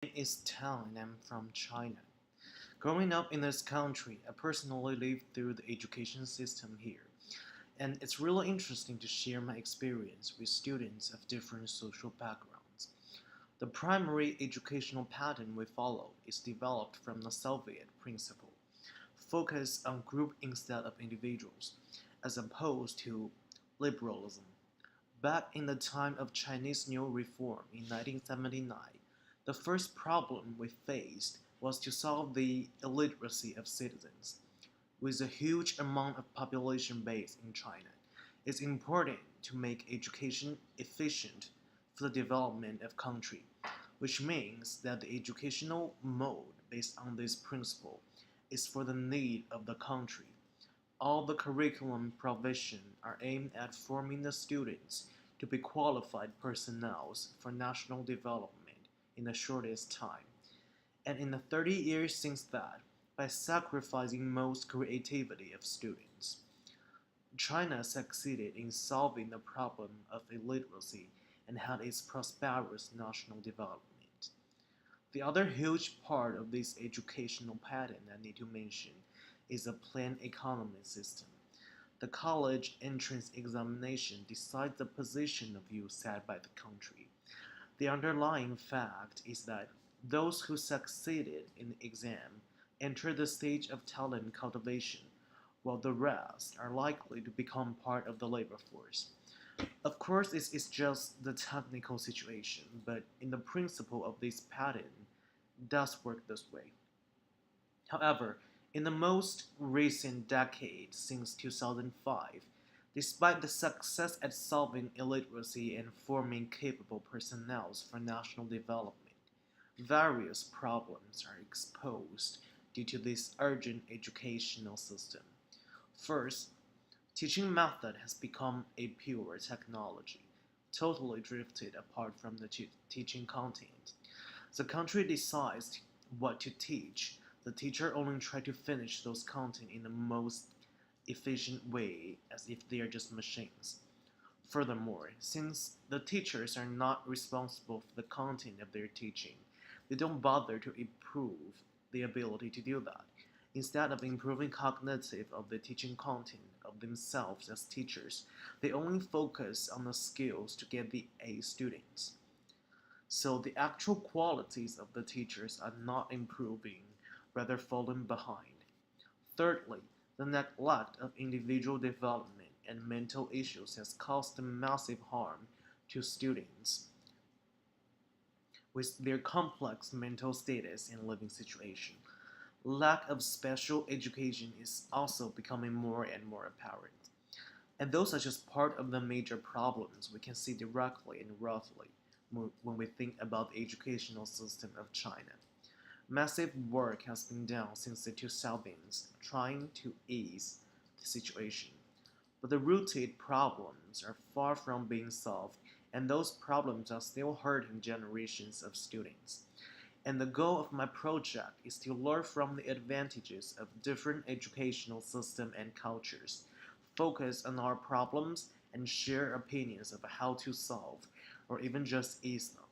name is Tang and I'm from China. Growing up in this country, I personally lived through the education system here, and it's really interesting to share my experience with students of different social backgrounds. The primary educational pattern we follow is developed from the Soviet principle, focus on group instead of individuals, as opposed to liberalism. Back in the time of Chinese New Reform in 1979, the first problem we faced was to solve the illiteracy of citizens. With a huge amount of population base in China, it's important to make education efficient for the development of country, which means that the educational mode based on this principle is for the need of the country. All the curriculum provision are aimed at forming the students to be qualified personnel for national development in the shortest time. And in the 30 years since that, by sacrificing most creativity of students, China succeeded in solving the problem of illiteracy and had its prosperous national development. The other huge part of this educational pattern I need to mention is the planned economy system. The college entrance examination decides the position of you set by the country. The underlying fact is that those who succeeded in the exam enter the stage of talent cultivation, while the rest are likely to become part of the labor force. Of course, this is just the technical situation, but in the principle of this pattern does work this way. However, in the most recent decade since 2005, despite the success at solving illiteracy and forming capable personnel for national development, various problems are exposed due to this urgent educational system. First, teaching method has become a pure technology, totally drifted apart from the teaching content. The country decides what to teach. The teacher only tries to finish those content in the most efficient way as if they are just machines. Furthermore, since the teachers are not responsible for the content of their teaching, they don't bother to improve the ability to do that. Instead of improving cognitive of the teaching content of themselves as teachers, they only focus on the skills to get the A students. So the actual qualities of the teachers are not improving, rather falling behind. Thirdly, the neglect of individual development and mental issues has caused massive harm to students with their complex mental status and living situation. Lack of special education is also becoming more and more apparent. And those are just part of the major problems we can see directly and roughly when we think about the educational system of China. Massive work has been done since the 2000s trying to ease the situation. But the rooted problems are far from being solved, and those problems are still hurting generations of students. And the goal of my project is to learn from the advantages of different educational systems and cultures, focus on our problems, and share opinions of how to solve, or even just ease them.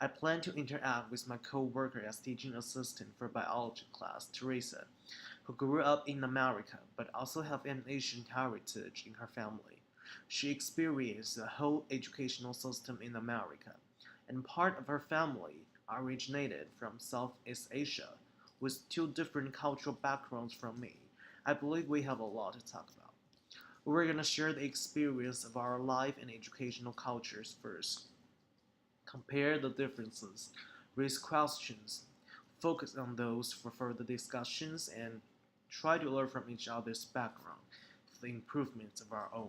I plan to interact with my co-worker as teaching assistant for biology class, Teresa, who grew up in America but also have an Asian heritage in her family. She experienced the whole educational system in America, and part of her family originated from Southeast Asia, with two different cultural backgrounds from me. I believe we have a lot to talk about. We're going to share the experience of our life and educational cultures first. Compare the differences, raise questions, focus on those for further discussions, and try to learn from each other's background for the improvements of our own.